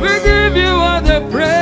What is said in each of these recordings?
We give you all the praise.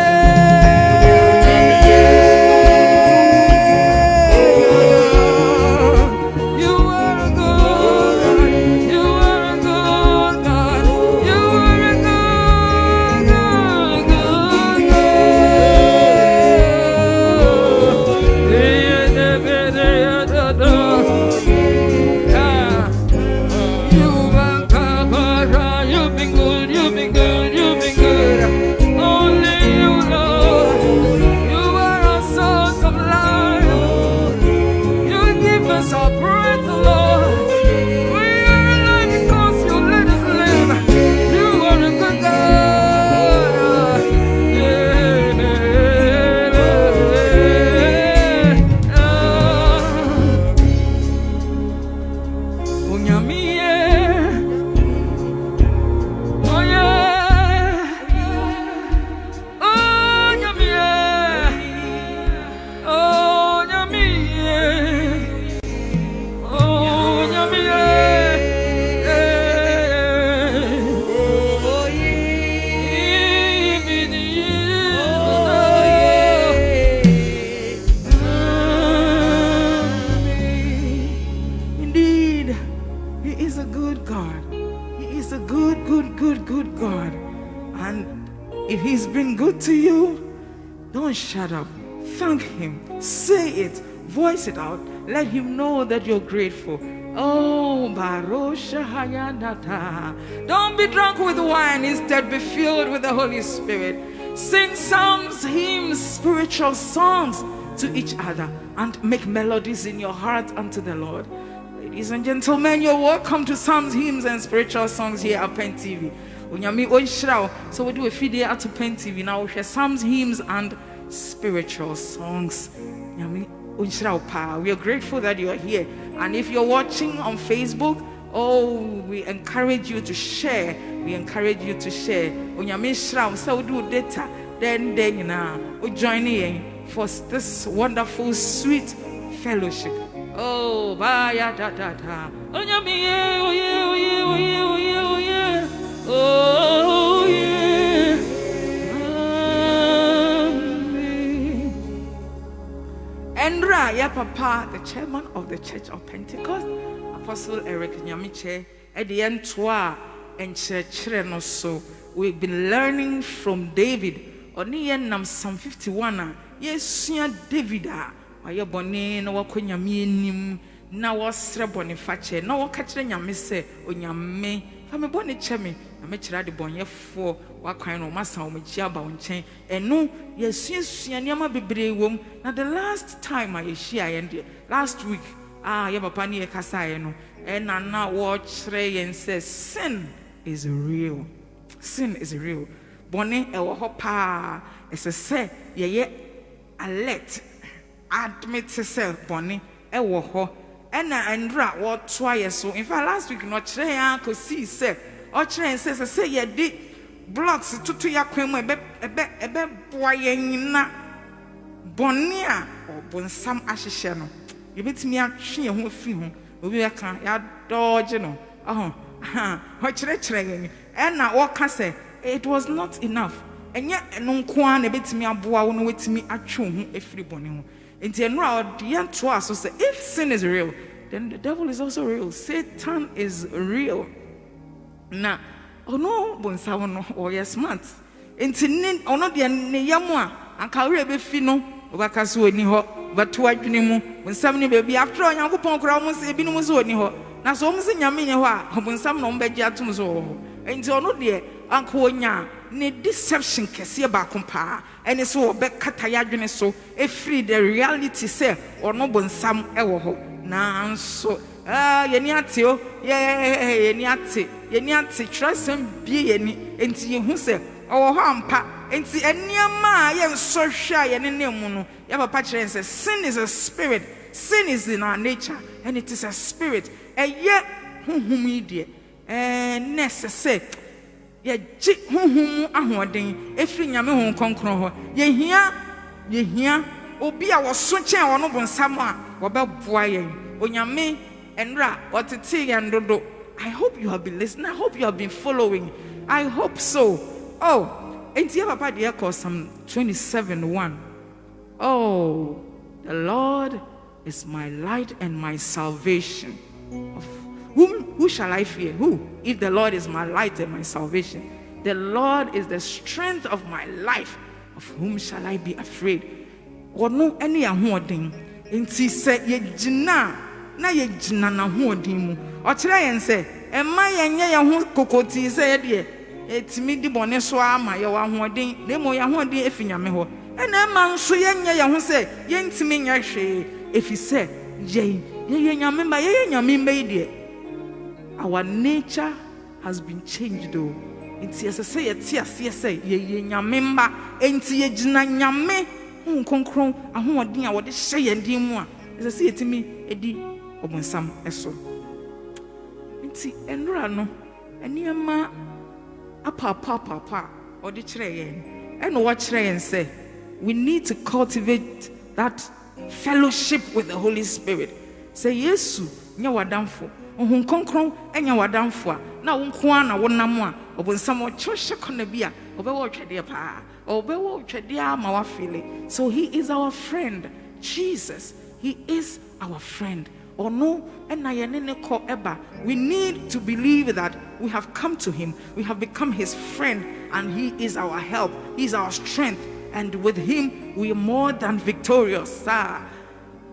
Shut up. Thank him. Say it. Voice it out. Let him know that you're grateful. Oh, Barosha Hayanata. Don't be drunk with wine. Instead, be filled with the Holy Spirit. Sing psalms, hymns, spiritual songs to each other and make melodies in your heart unto the Lord. Ladies and gentlemen, you're welcome to psalms, hymns, and spiritual songs here at Pen TV. So we do a video at Pen TV now. We share psalms, hymns, and spiritual songs. We are grateful that you are here. And if you're watching on Facebook, we encourage you to share. We encourage you to share. So we do data. Then we join in for this wonderful, sweet fellowship. Oh, baya da da da. Oh yeah, oh yeah, oh yeah, oh yeah, oh yeah, oh yeah. Oh yeah. Endra, ya papa, the chairman of the Church of Pentecost, Apostle Eric Nyamiche, at the end toa and church no so. We've been learning from David. Oni yen nam Psalm 51. Yes, David. Waya boni na wakonya nim na wasre boni fache na wakachire nyame se onyame fa me boni cheme na me kira de bonyefo wakwan no masa o mejia ba wonchen enu yesuasua niama bebre wom na the last time I share yende last week ya papa ni e kasa ye no na na wo kire yen say sin is real. Sin is real. Boni e wo ho pa say ye alert. Admit yourself, Bonnie, wo and what try so. In fact, last week, not tray uncle see, say, or train says, say, ye did blocks to your queen, a boy, na Bonia or bon some ashes. You bet me a tree who feel we are ya dodge, what train, and now what can say, it was not enough. And yet, no quan a bit me a boy, no wait me a chum, a free bonny. If sin is real, then the devil is also real. Satan is real. Now, no, Bonsawono, or yes, smart. Intin, or not the Yamwa, and Karia Befino, Wakasu ni ho, but to Nimu, when somebody baby after a young Ponkramos, a binus or ni ho. Now, so Miss Yamina, when some nombejatum so, and so no dear, Uncle Nya. Ne deception kesi ba kompa ene so be kataya dwene so e free the reality say or no bonsam e wo ho na so yeni ate o yeni ate trusem bie yeni enti ye hu say o ho ampa enti eniama ye nso hwa ye ne nemu no ya papa kire say sin is a spirit, sin is in our nature and it is a spirit ye huhumi die necessary ye ji huhum ahoden efri nyame hon konkron ho ye hia obi a wo so chen wo no bonsam a wo be boa yen onyame enra otete yen dodo. I hope you have been listening. I hope you have been following. I hope so. Oh, and you Papa dear call Psalm 27:1. Oh, the Lord is my light and my salvation. Of who shall I fear? Who? If the Lord is my light and my salvation. The Lord is the strength of my life. Of whom shall I be afraid? Or no any ahoɔden. Nti sɛ yɛgyina na yɛgyina n'ahoɔden mu. Ɔkyerɛ yɛn sɛ ɛma yɛnyɛ yɛn ho kokoti sɛ yɛdeɛ etimi di bɔne so ama yɛwɔ ahoɔden. Na mo yɛn ahoɔden efi Nyame hɔ. Ɛna ɛma nso yɛnyɛ yɛn ho sɛ yɛntimi nyɛ hwee efi sɛ yɛyɛ Nyame mba yɛyɛ Nyame mba yi deɛ. Our nature has been changed though. Nti ɛsɛ sɛ yɛte aseɛ sɛ yɛyɛ Nyame mba. Nti yɛgyina Nyame konkron ahoɔden a wɔde hyɛ yɛn din mu a ɛsɛ sɛ yɛtimi edi ɔbonsam ɛso. Nti ɛnura no ɛnneɛma apa ɔde kyerɛ yɛn ɛna wɔkyerɛ yɛn sɛ we need to cultivate that fellowship with the Holy Spirit. Sɛ Yesu nyɛ wadamfo ohun konkron ɛnyɛ wadamfo a na wo nko a na wonam a ɔbonsam ɔkyerɛhyɛ kɔna bi a ɔbɛwɔ twɛdeɛ paa ɔbɛwɔ twɛdeɛ ama wafele. So he is our friend. Jesus, he is our friend. Or no, we need to believe that we have come to him, we have become his friend, and he is our help, he is our strength, and with him we are more than victorious.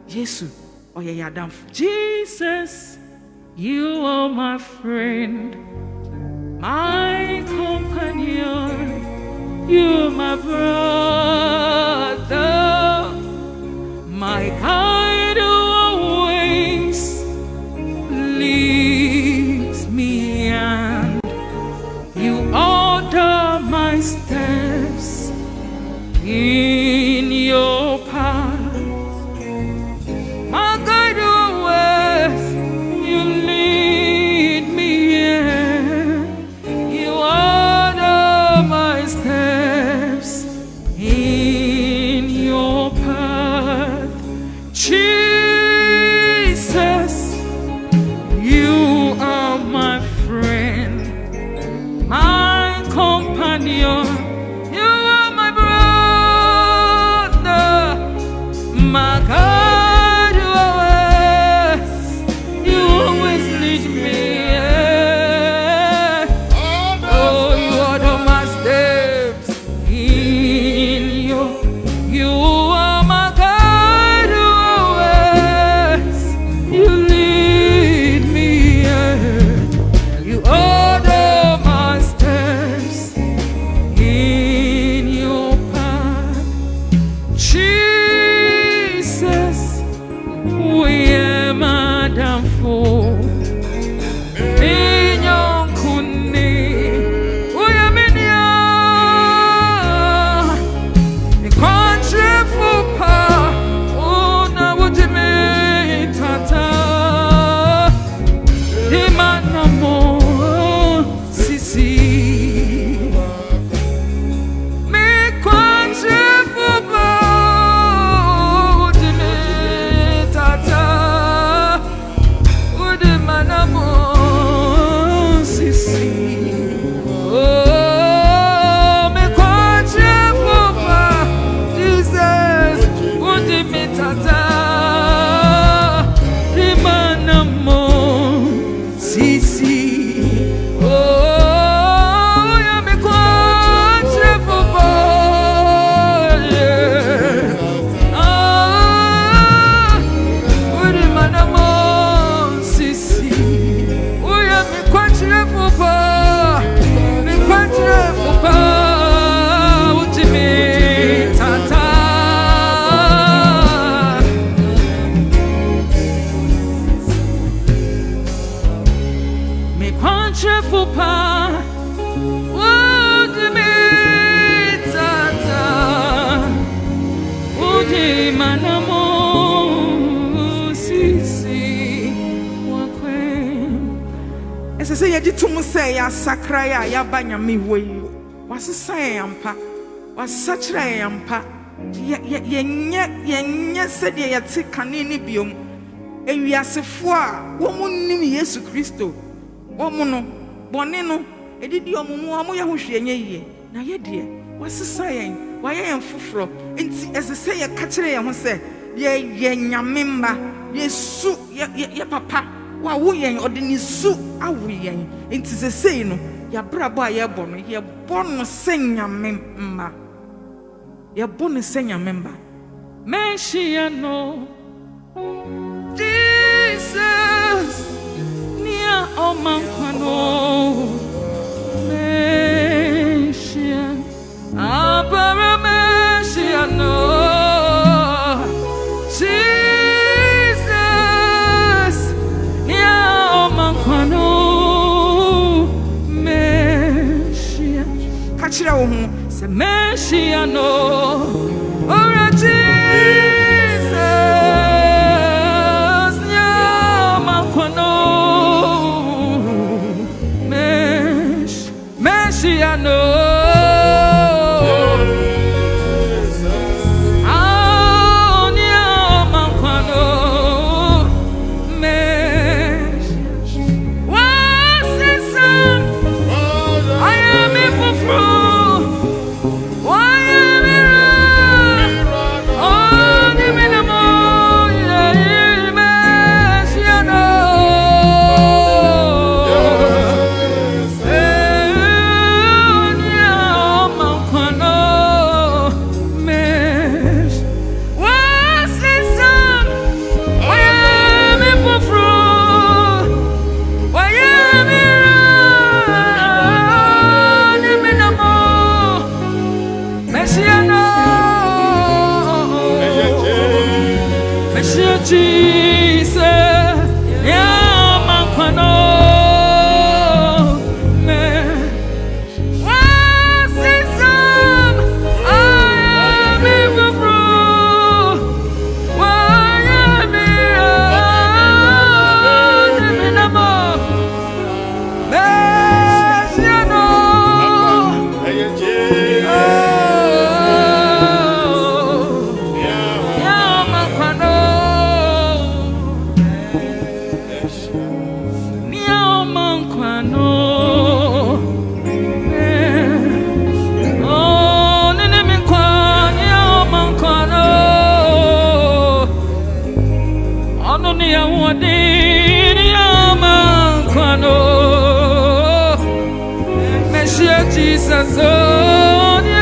Jesus, Jesus, you are my friend, my companion, you my brother, my guide always leads me, and you order my steps in your path. My guide always, you lead me, and you order my steps in your path. Jesus, you are my friend, my companion, you are my brother, my God, you always lead me. Oh, you order my steps in your, you are my God, always, you lead me. You order my steps in your path. Jesus, we are Madam for in your kuni. We are mania. The country for power. Oh, now what you mean, Tata? The man no more, Sisi. Me country for power. The Tata. Oh, the man no more, Sisi. Oh, me country for power. Jesus. Oh, the me Tata. The man no more, Sisi. Oh, yeah, me country for power. Yeah. Ah, oh, the man no more, Sisi. Oh, yeah, me country for power. Me country for power. What you mean, Tata? Me country for power. What you mean, Tata? What you manamo, Sisi, wakwe. Ese se yedi tumu se ya sakraya ya banyami weyo. Wasisa yampa, wasachra yampa. Yenye se de yati kanini biom. Ewiasefo a wo munnim Yesu Kristo. Wo mu no bone no edidi omumu amu ya hwehwe nye yie na ye de wasesa yen waye yen foforo enti esese ye ka kire ye ho se ye nyamemba ye su ye papa wa wo yen odini su awo yen enti sesei no ya brabo a ye bo no ye bo no senyamemba ye bo no senyamemba Meshia no Jesus nia omankwano Meshia Abara Meshia no Jesus nia omankwano Meshia Kachira wo hu se Meshia no Ora Jesus nia omankwano Meshia no Jesus on your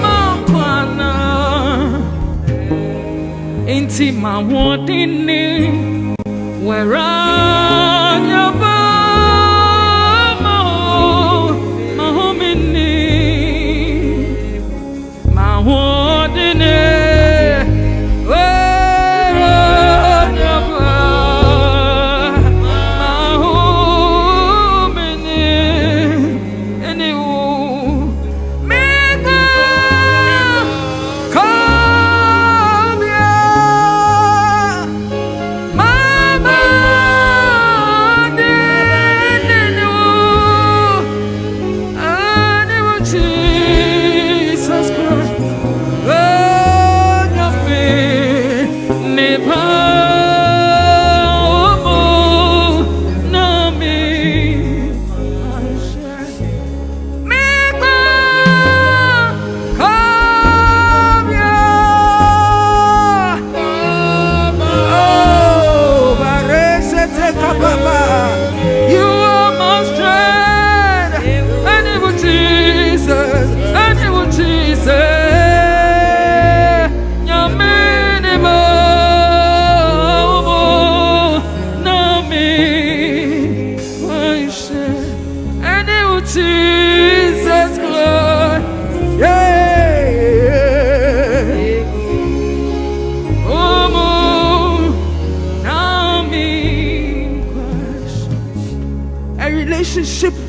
mankwana inti ma wodini where on your bama ma homini ma wodini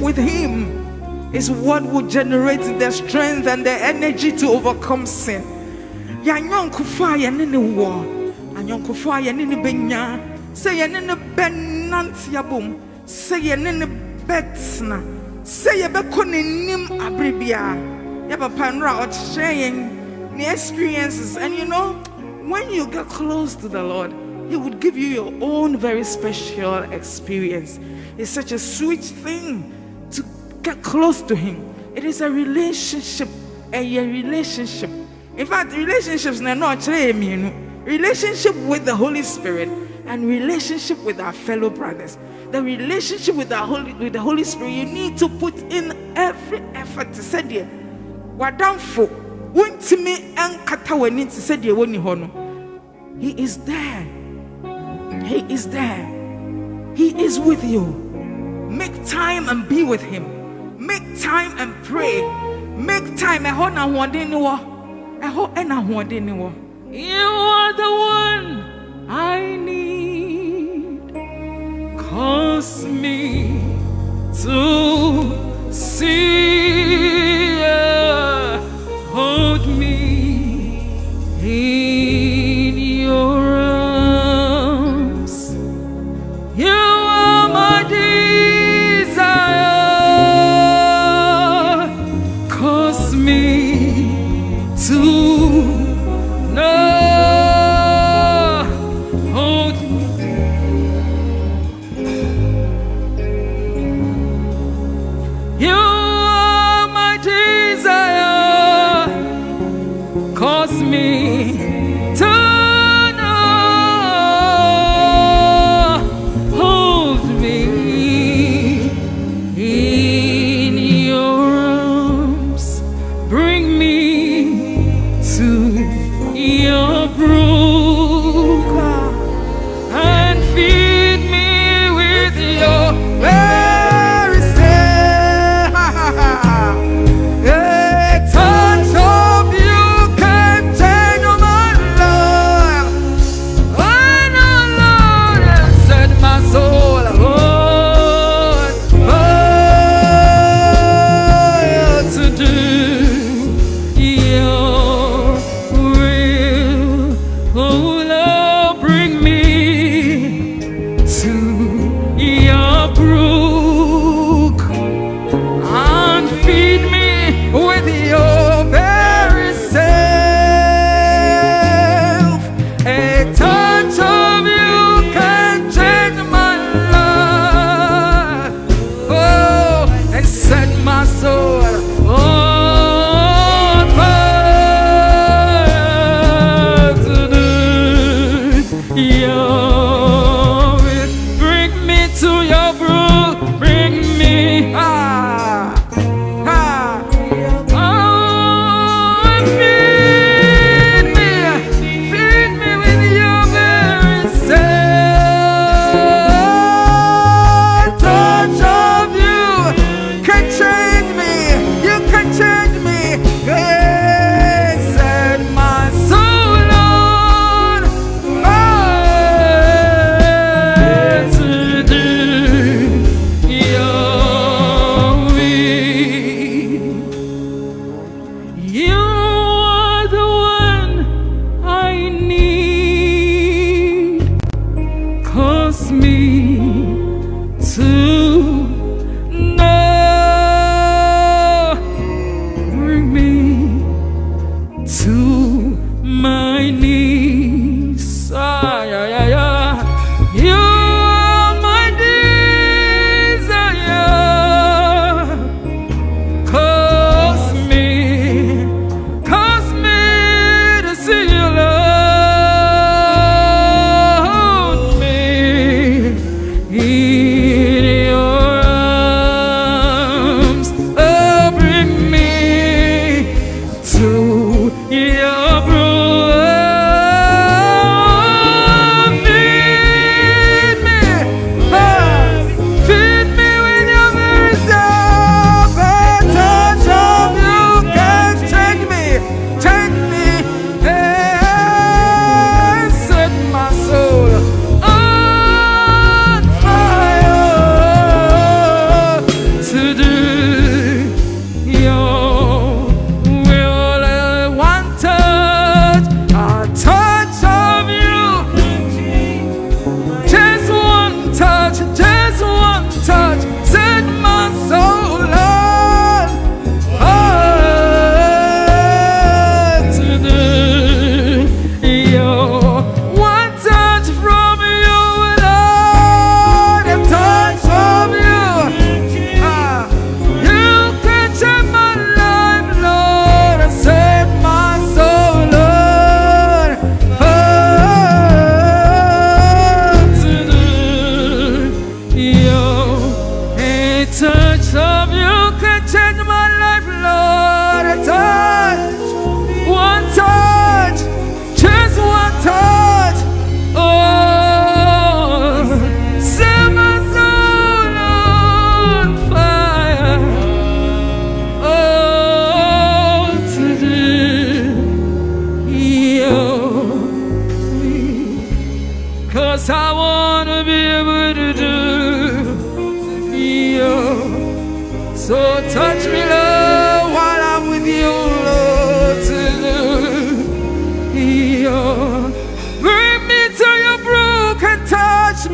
With him is what will generate the strength and the energy to overcome sin. Ya nyonkufa ya nini wo, anyonkufa ya nini benya, say ya nini benant yabum, say ya nini betsna, say ya bekoni nim abribia, ya papanra or sharing the experiences. And you know, when you get close to the Lord, He would give you your own very special experience. It's such a sweet thing get close to him. It is a relationship, a relationship. In fact, relationships are not relationship with the Holy Spirit and relationship with our fellow brothers. The relationship with the Holy Spirit, you need to put in every effort to say, dear, what down for? Won't me and Katawa to say, dear, He is there. He is there. He is with you. Make time and be with him. Make time and pray. Make time. You are the one I need. Cause me to see. Hold me in your arms. You are my desire. Cause me to know. Hold me. You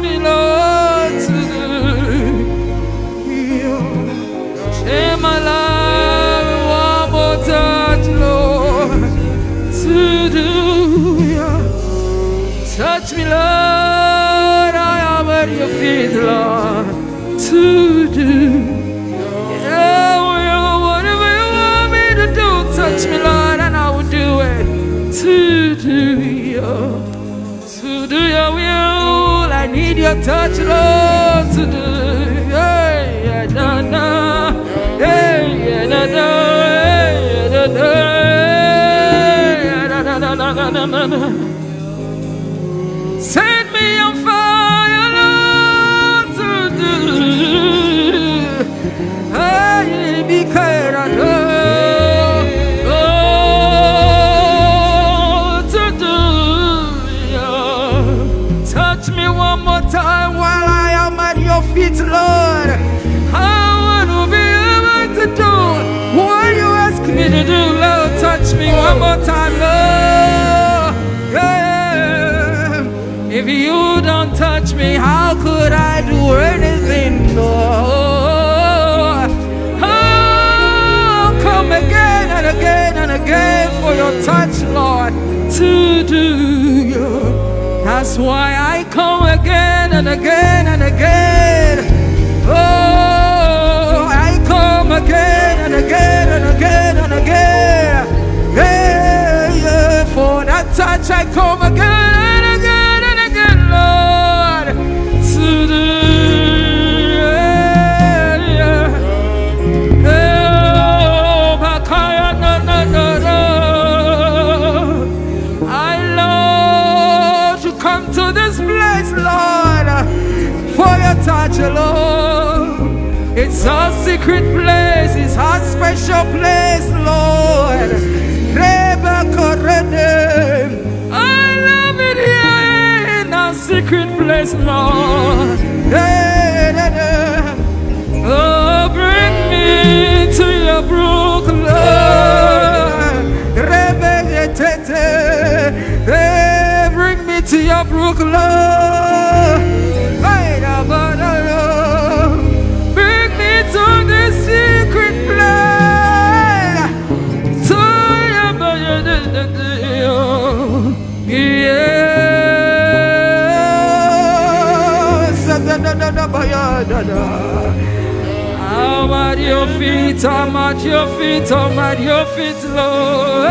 me, Lord, to do. Share my life, one more touch, Lord, to do. Touch me, Lord, I am at your feet, Lord, to do. Yeah, whatever you want me to do, touch me, Lord, and I will do it. To do your will, I need your touch, Lord, to do. Yeah, da, da. Yeah, da, da. Yeah, da, da. Yeah, da, da, da, da, da, da, da. Set me on fire, Lord, to do. Hey, be kind, to do. Touch me one more time while I am at your feet, Lord. I want to be able to do what you ask me to do, Lord. Touch me one more time, Lord. Yeah. If you don't touch me, how could I do anything, Lord? I'll come again and again and again for your touch, Lord, to do. That's why I come again and again and again. Oh, I come again and again and again and again. Yeah, yeah. For that touch, I come again and again and again, Lord, to do. Yeah, yeah. Oh, Bakaya, no, no, no, no. I love to come to this place, Lord, for your touch, Lord. It's our secret place, it's our special place, Lord. I love it here in our secret place, Lord. Oh, bring me to your brook, Lord. Bring me to your brook, Lord. Bring me to the secret place. To your I'm at your feet, I'm at your feet, I'm at your feet, Lord.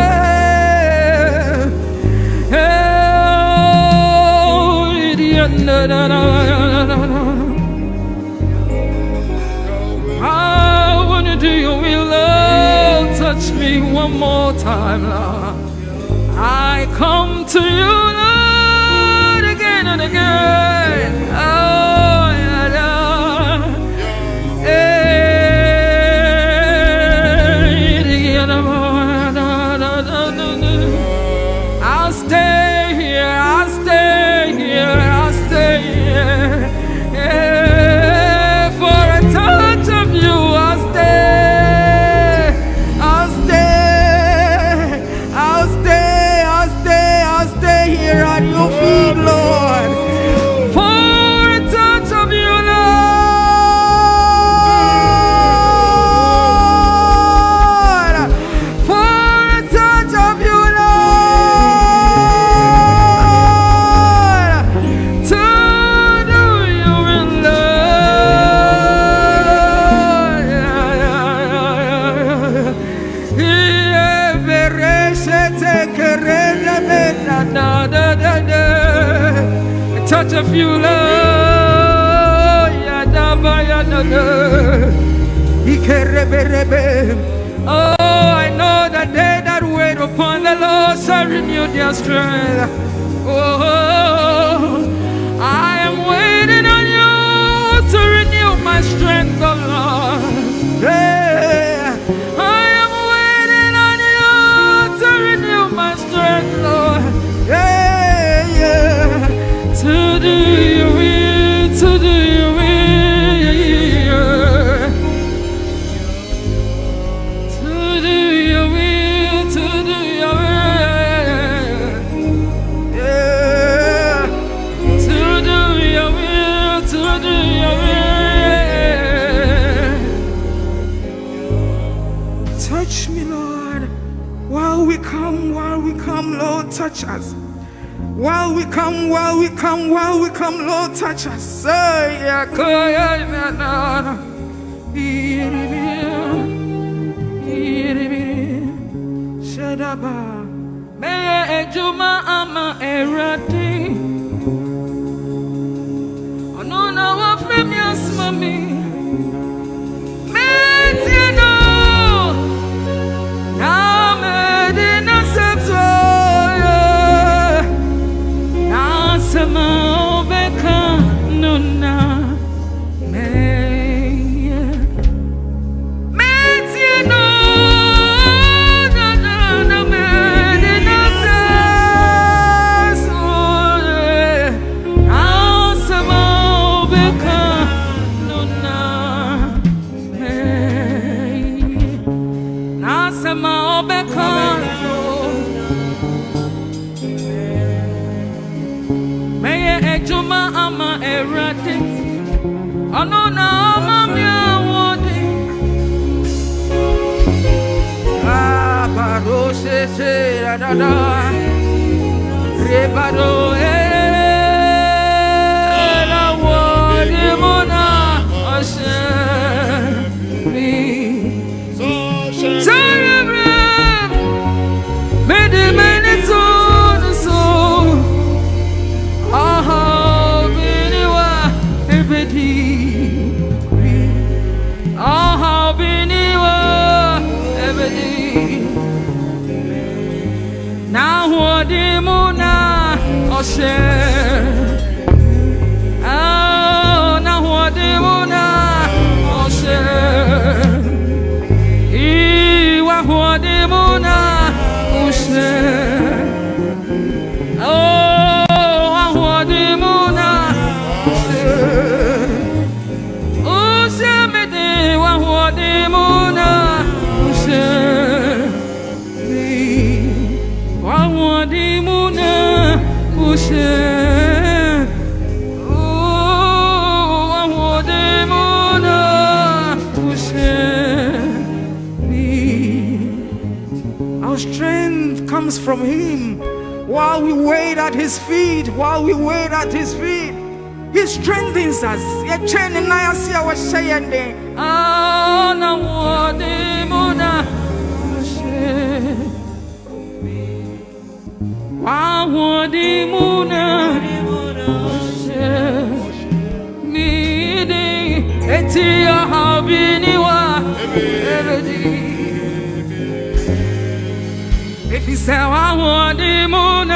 I want to do your will, Lord. Touch me one more time, Lord. I come to you, Lord, again and again. Oh, yeah, yeah. I'll stay here, I'll stay here, I'll stay here. Yeah, for a touch of you, I'll stay, I'll stay, I'll stay, I'll stay, I'll stay here at your feet, Lord. For a touch of you, Lord. For a touch of you, Lord. To do your will, Lord. A touch of you, Lord. Oh, I know that they that wait upon the Lord shall renew their strength. Oh, I am waiting on you to renew my strength, oh Lord. Yeah. I am waiting on you to renew my strength, Lord. Yeah, yeah. To do your will, to do your will. To do your will, to do your will. Yeah. To do your will. Touch me, Lord. While we come, Lord, touch us. While we come, Lord, touch us. Say, Shadaba. May Ejuma ama erati. Ono na wa femias mami. Metino. Na medina septo. Na sama obeka nuna. Our strength comes from Him. While we wait at His feet, He strengthens us. If he said, I want the moon,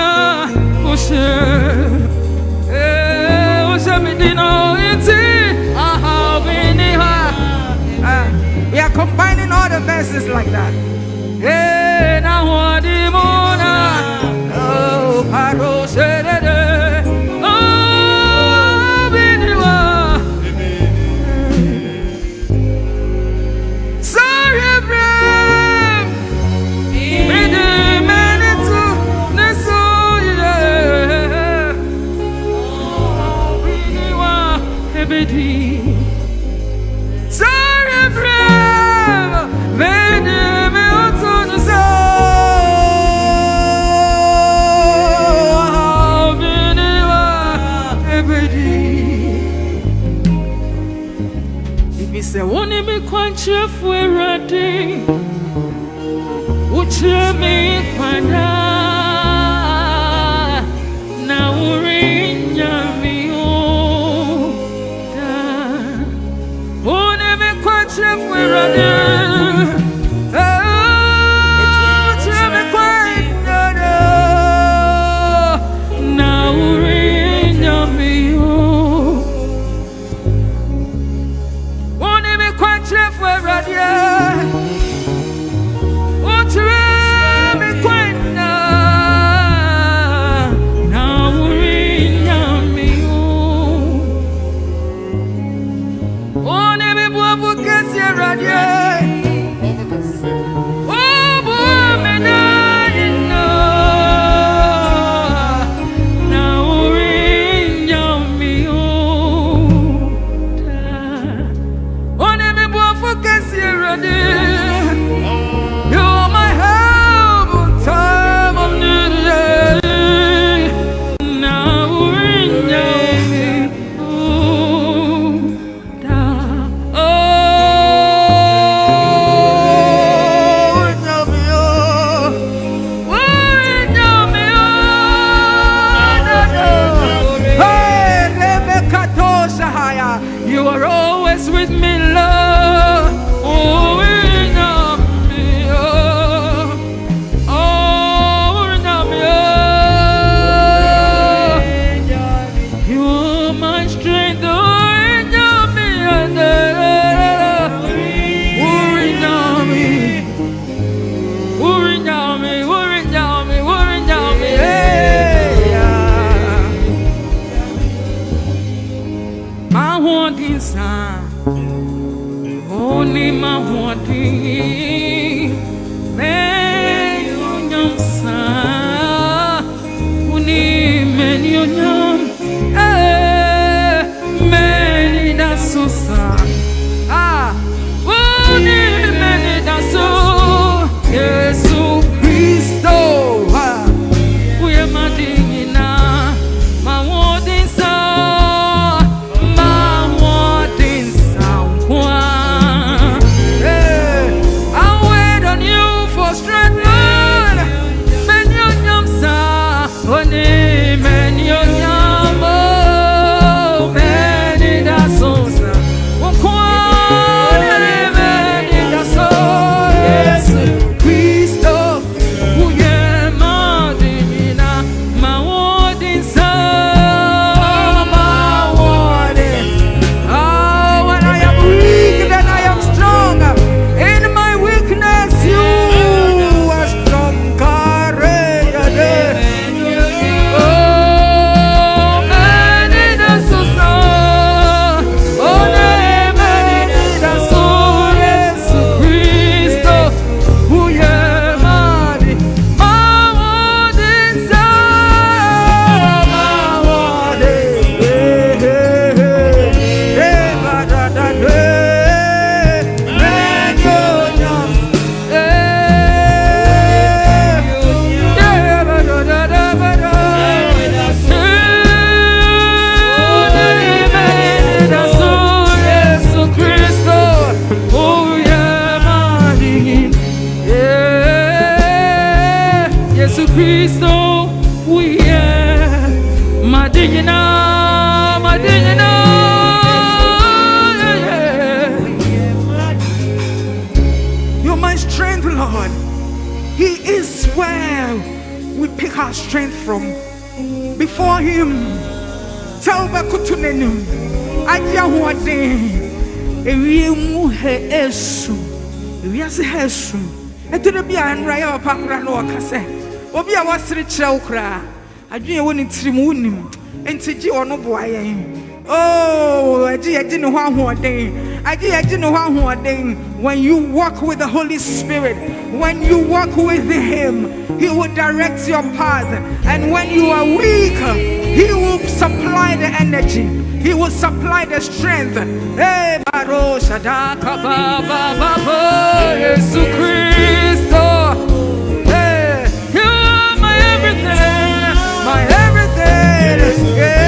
we are combining all the verses like that. Say, won't it be quite cheerful? Ready? Would you make fun? Now we're in your won't it be quite cheerful? Ready? Now we're in your yeah. Jesus Christo, we are Madina, Madina. You're my strength, Lord. He is where we pick our strength from. Before Him, tell Bakutunenu, Aja Wade, Ewiemu He Esu, Ewiase Hesu, Etebia and Raya Pakra no Kase, Obia was rich okra, Adria won in Trimunim, and Tiji or no boy. Oh, I didn't know one day. I didn't know one day. When you walk with the Holy Spirit, when you walk with Him, He will direct your path. And when you are weak, He will supply the energy. He will supply the strength. Hey, Baro Shadaka Baba Baba Jesus Christo. Hey, you are my everything, my everything. Yeah.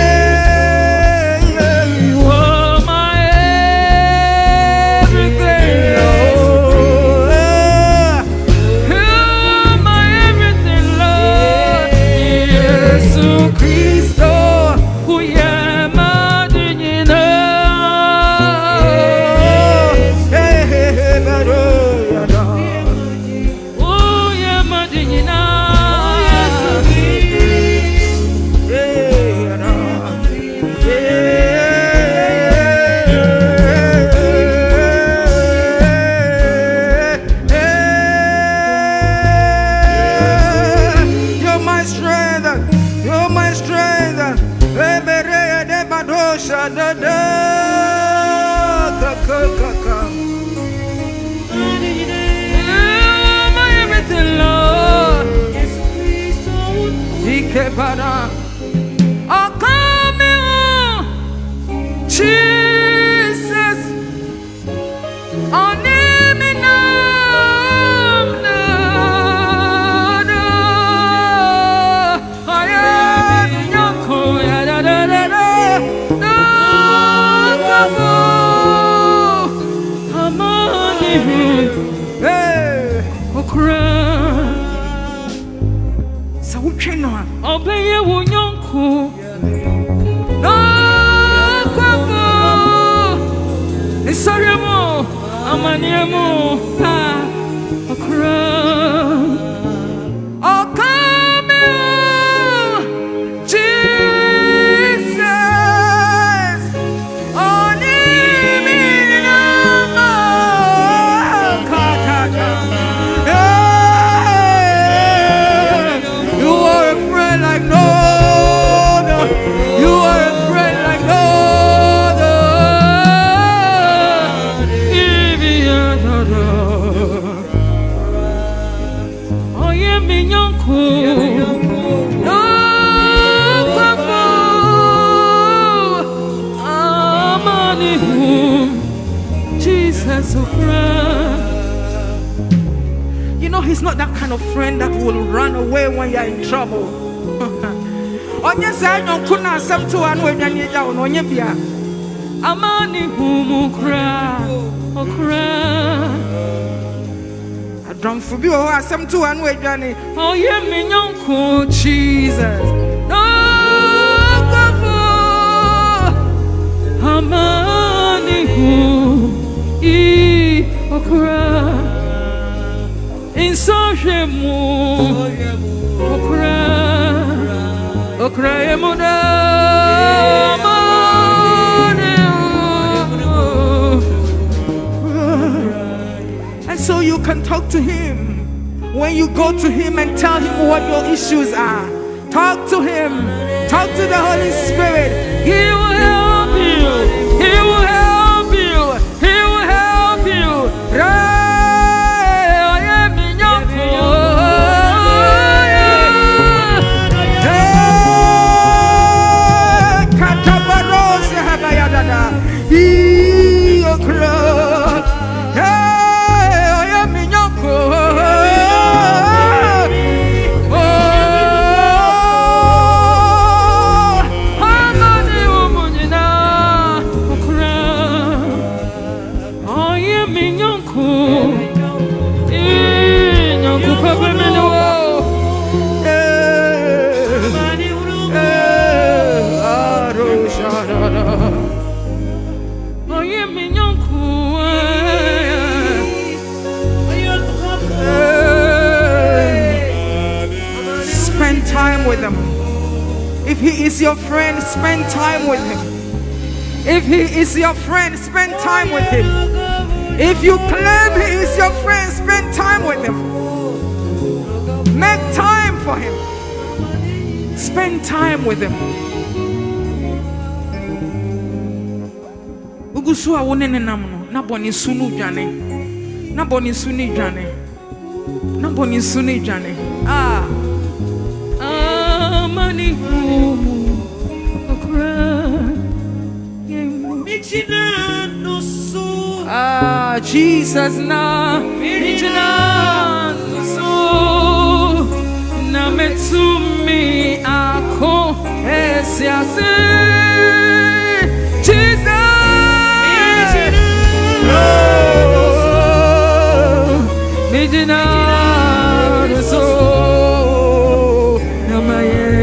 Oh, come on, Jesus, on him I am your coya, I'm on him, hey, so we can obey you, Yonko. No, Quavo. It's sorry, mo. I'm a nemo. A crown. Oh, come on, Jesus. On him in you are a friend like no. You are a friend like no other. Oh, yeah, me yonko. No, Papa. Amani whom Jesus will cry. You know, He's not that kind of friend that will run away when you're in trouble. Onye say no kuna asem to anu enyan ya no onye bia amani humu kra okra adamfo bi o asem to anu edwane oye me nyonko Jesus no kafo amani hu I okra insohemu okra and so you can talk to Him when you go to Him and tell Him what your issues are. Talk to Him, talk to the Holy Spirit. He will help you, He will help you, He will help you. time with him. If he is your friend, spend time with him. If he is your friend, spend time with him. If you claim he is your friend, spend time with him. Make time for him. Spend time with him. Ugusu awone nenam no na boni sunu dwane. Na boni sunu dwane. Na boni sunu dwane. Ah. Amani Ah, Jesus na Mijina so na metumi ako esiase Jesus Mijina so na maye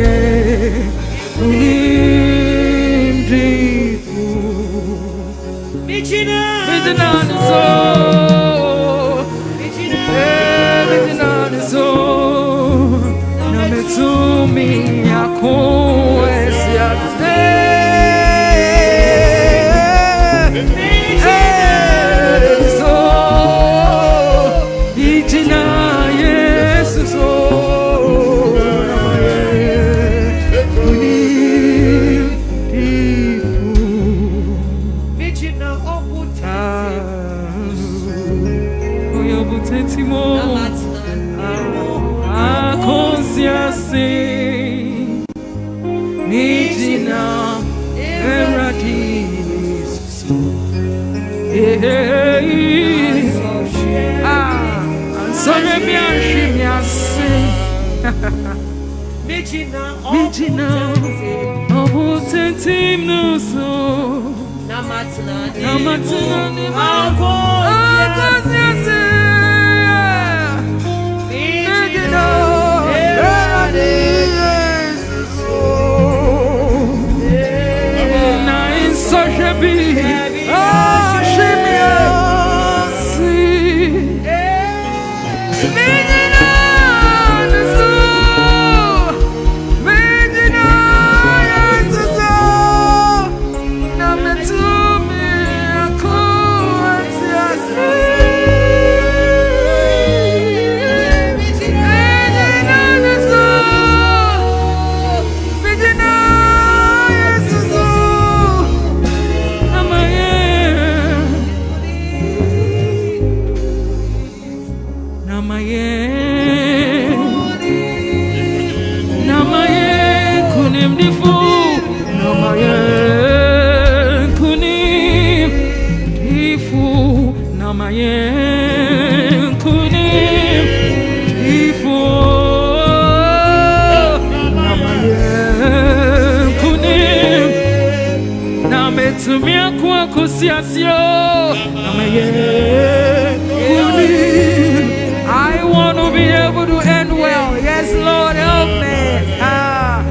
I want to be able to end well. Yes, Lord, help me. Ah,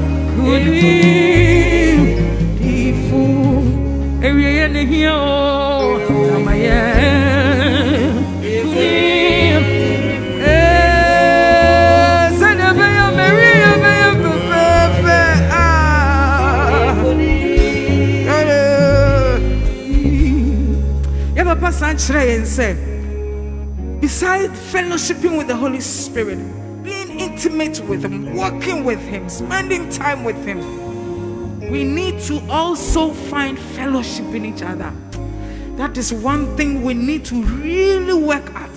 Besides fellowshipping with the Holy Spirit, being intimate with Him, walking with Him, spending time with Him, we need to also find fellowship in each other. That is one thing we need to really work at.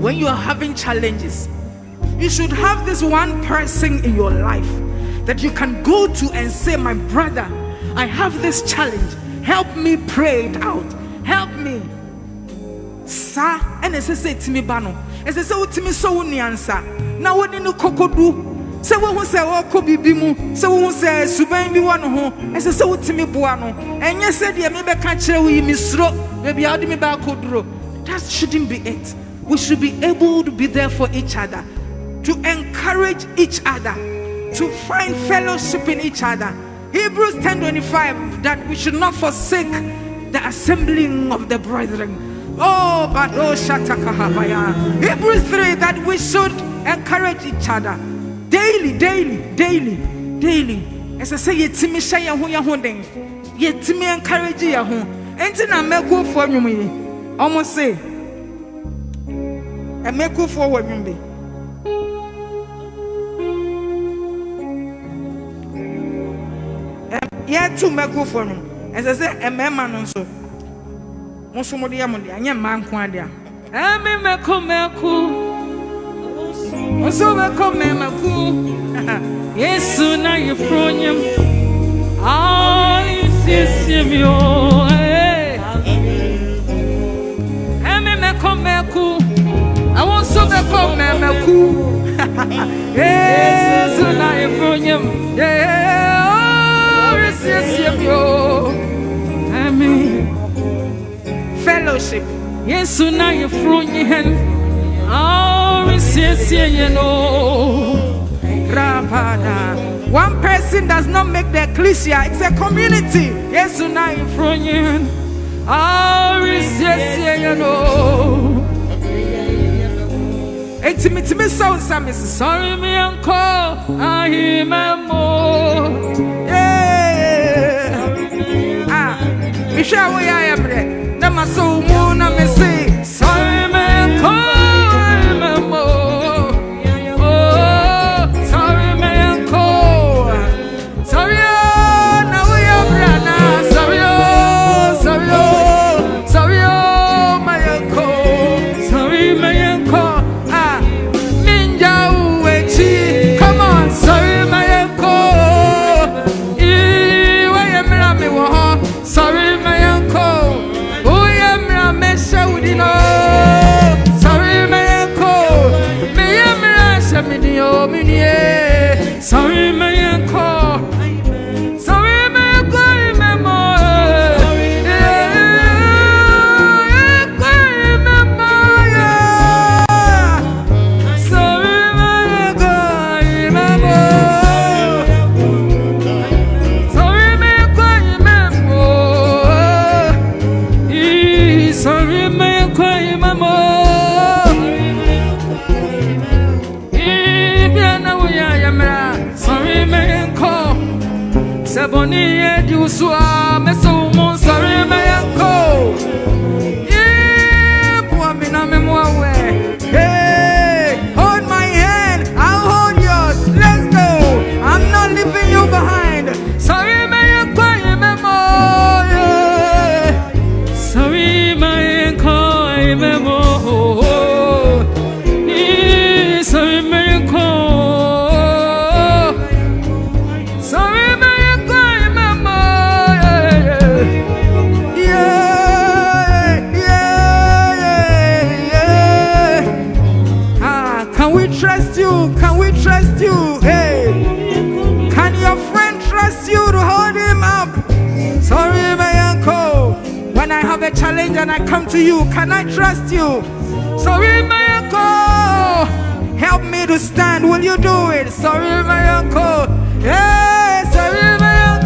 When you are having challenges, you should have this one person in your life that you can go to and say, my brother, I have this challenge. Help me pray it out. Help me. Sir, and it says to me, Bano. It says to me, so we answer. Now, what in the cocodu? So, what say, oh, Kobe Bimu? So, what say, Subain be one home? It says so to me, Buano. And you said, yeah, maybe I can't share with me, stroke. Maybe I'll do me back. That shouldn't be it. We should be able to be there for each other, to encourage each other, to find fellowship in each other. Hebrews 10:25, that we should not forsake the assembling of the brethren. Oh, Badosha Takahabaya. Hebrews 3 that we should encourage each other daily. As I say, Yetimi Shaya Huyahunding, Yetimi encourage Yahu. Entina Meko for you, almost say, and Meko forward you. Yet to Meko for him. As I say, a man also. Mosumodi Amundi, and your man Quadia. Ame Meko Meko. Also, Meko Meko. Yes, soon I you from him. I see him. Ame Meko Meko. I want so Meko Meko. Yes, soon I you from him. Yeah. Amen. Fellowship. Yes, so now you're throwing your hand. Oh, you know. One person does not make the ecclesia, it's a community. Yes, so now you're throwing your hand. Oh, you know. It's me so some sorry, me uncle. I hear my more. We shall we I am there. Nama so moon and me say, sorry man, call me more. Oh, sorry man, call. Sorry, now we are brana. Sorry, my uncle. Sorry, my uncle. Ah, Ninja Uwechi. Come on, sorry, my uncle. Sorry. Sorry, my uncle. Sorry, my uncle. Saboni you swa meso mon sorry my uncle. Yeah, poor me na memoire. Hey, hold my hand, I'll hold yours. Let's go. I'm not leaving you behind. Sorry my uncle, memoire. Sorry my uncle, memoire. Sorry my uncle. Trust you, hey. Can your friend trust you to hold him up? Sorry, my uncle. When I have a challenge and I come to you, can I trust you? Sorry, my uncle. Help me to stand. Will you do it? Sorry, my uncle. Yeah, sorry, my uncle.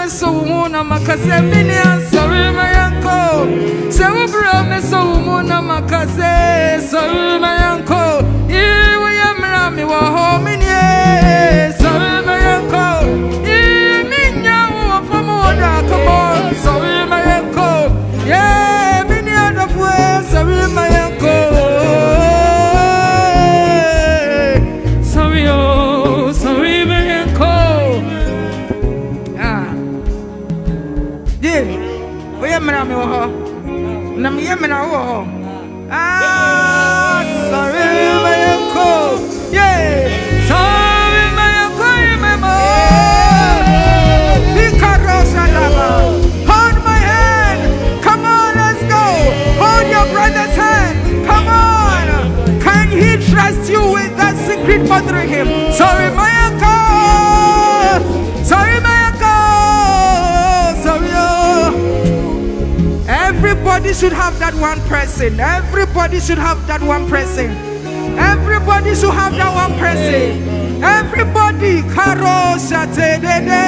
So muna makase mini sorry my uncle. So bro me so muna makase sorry my uncle. You am rami wa ho mini sorry my uncle. You minya wa famoda come on sorry my uncle. Yeah mini other way sorry my uncle. Sorry oh sorry my uncle. We are Mamma. Ah, sorry, my uncle. Yeah, sorry, my uncle. Hold my hand. Come on, let's go. Hold your brother's hand. Come on. trust you with that secret bothering him. Sorry, my uncle. Sorry, my uncle. Sorry. Everybody should have that one person. Everybody should have that one person. Everybody should have that one person. Everybody. Karo shate de de.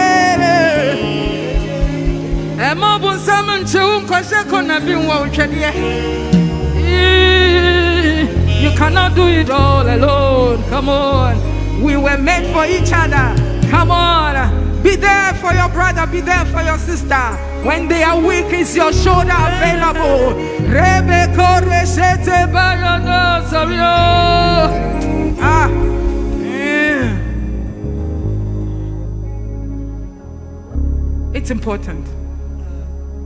You cannot do it all alone. Come on. We were made for each other. Come on. Be there for your brother. Be there for your sister. When they are weak, is your shoulder available? It's important.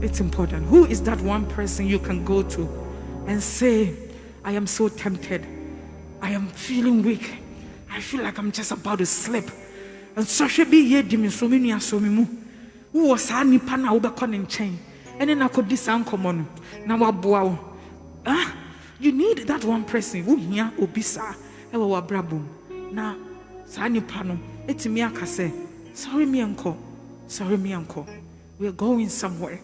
It's important. Who is that one person you can go to and say, I am so tempted. I am feeling weak. I feel like I'm just about to slip. And so should be ye Jimmy so many asomimu. Who was any pana over conning chain? And then I could this uncommon. Now wow. You need that one person who here obisa ewa brabum. Now Sani Pano, it's me say, sorry me uncle. Sorry me uncle. We're going somewhere.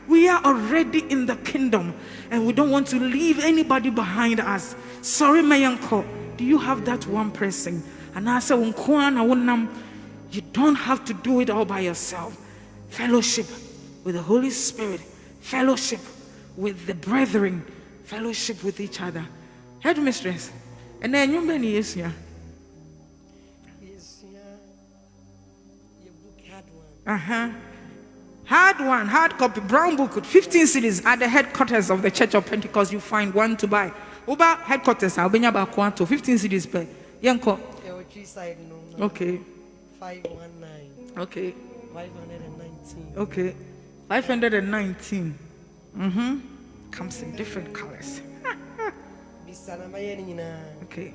We are already in the kingdom and we don't want to leave anybody behind us. Sorry, my uncle. Do you have that one person? And I said, you don't have to do it all by yourself. Fellowship with the Holy Spirit, fellowship with the brethren, fellowship with each other. Headmistress, and then you many years here. Hard one, hard copy, brown book with 15 CDs at the headquarters of the Church of Pentecost. You find one to buy. Uba headquarters, I'll bring about 15 CDs per. Yanko. Okay. 519. Okay. 519. Okay. 519. Comes in different colors. Okay.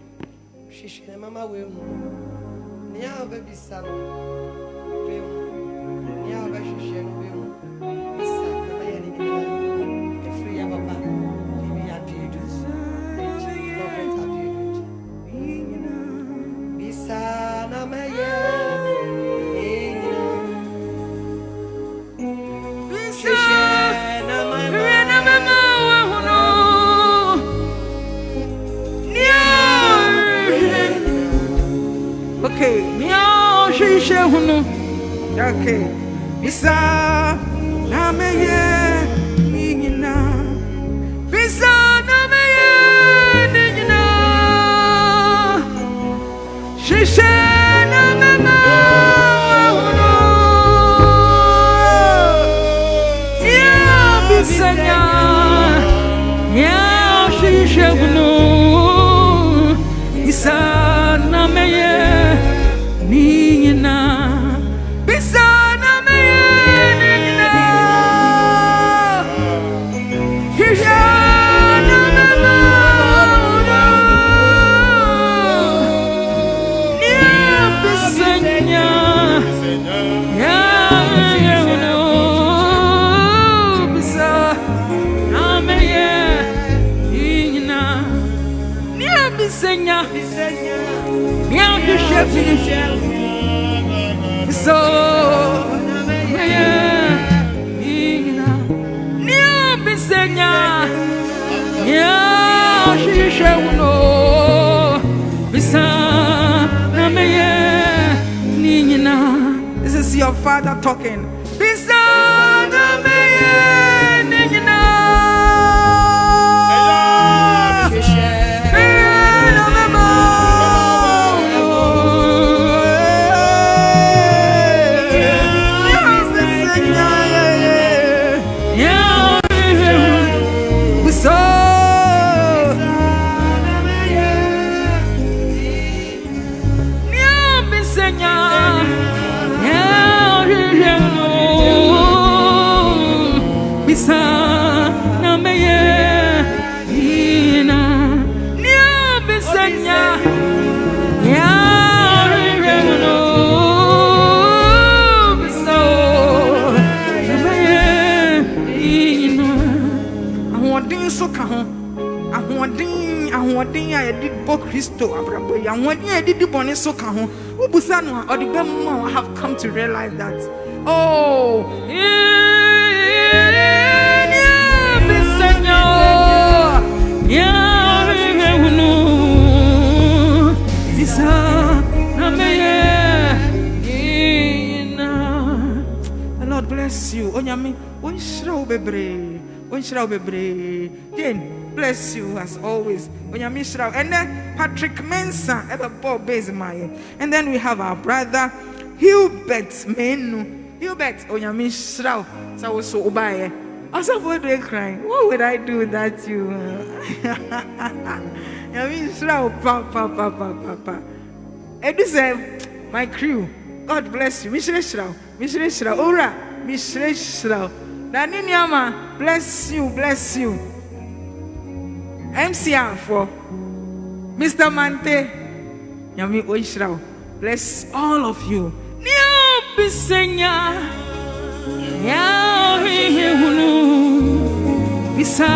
Okay, okay. Bisa na meye nina. Bisa na meye nina. Shisha na mama. Ya bisanya. Ya shisha bunu. Bisa na meye nina. Bisa so this is your father talking. ahoɔden a yɛde bɔ Kristo abrabɔ yi ahoɔden a yɛde di bɔne so ka ho wobusa no a ɔde bɛmu a I have come to realize that the Lord bless you. Onyame, onshira bebre. Jane, bless you as always. Onyame shira. And then Patrick Mensah, ever Bob Bezmaye. And then we have our brother Hubert Menu. Hubert, Onyame shira. So also ubaye. Also, why do you cry? What would I do without you? Onyame shira, papa. Eduse, my crew. God bless you. Mishre shira. Ora, Mishre shira. Daniniama, bless you. MCR for Mr. Mante, Yami Oishrao, bless all of you. Nia Bisenya, Bisa,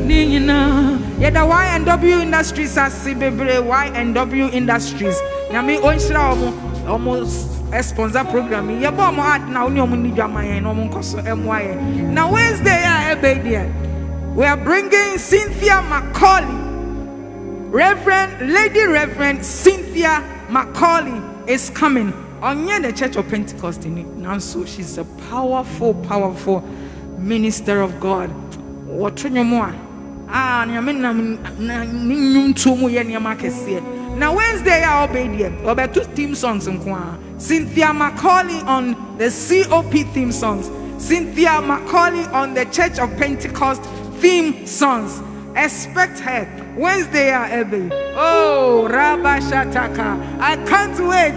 Nina, Yeda Y&W Industries, Asibebre Y&W Industries, Yami Oishrao, almost. Sponsor program. Now Wednesday, we are bringing Cynthia Macaulay. Reverend Cynthia Macaulay is coming on the Church of Pentecost in it. Now, so she's a powerful minister of God. What more? Now Wednesday, I'll be there. I'll be 2 theme songs. Cynthia Macaulay on the COP theme songs. Cynthia Macaulay on the Church of Pentecost theme songs. Expect her Wednesday, Abby. Oh, Rabba Shataka. I can't wait.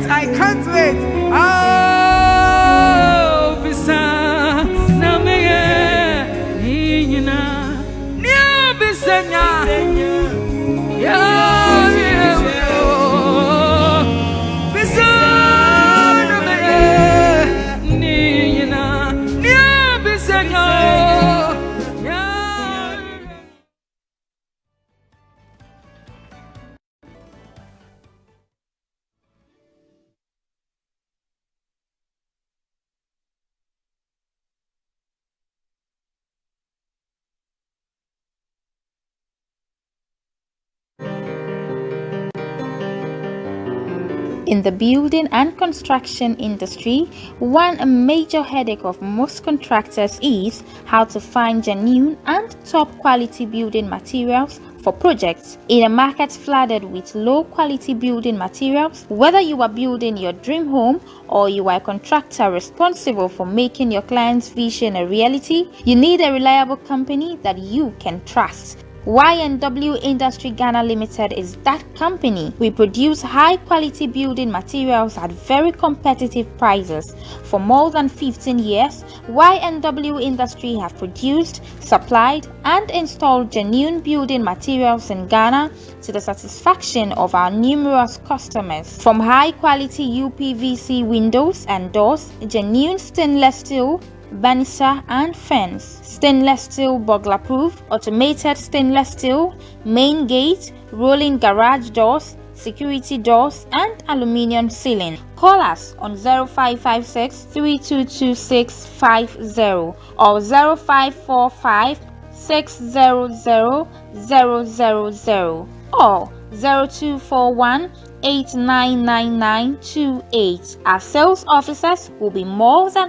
Oh, Bisa Nameye Nina Nia Bisenya. In the building and construction industry, one major headache of most contractors is how to find genuine and top quality building materials for projects. In a market flooded with low quality building materials, whether you are building your dream home or you are a contractor responsible for making your client's vision a reality, you need a reliable company that you can trust. Y&W Industry Ghana Limited is that company. We produce high quality building materials at very competitive prices. For more than 15 years, Y&W Industry have produced, supplied and installed genuine building materials in Ghana to the satisfaction of our numerous customers. From high quality UPVC windows and doors, genuine stainless steel, banister and fence, stainless steel burglar proof, automated stainless steel, main gate, rolling garage doors, security doors and aluminium ceiling. Call us on 0556 322650 or 0545 600 000 or 0241 899928. Our sales officers will be more than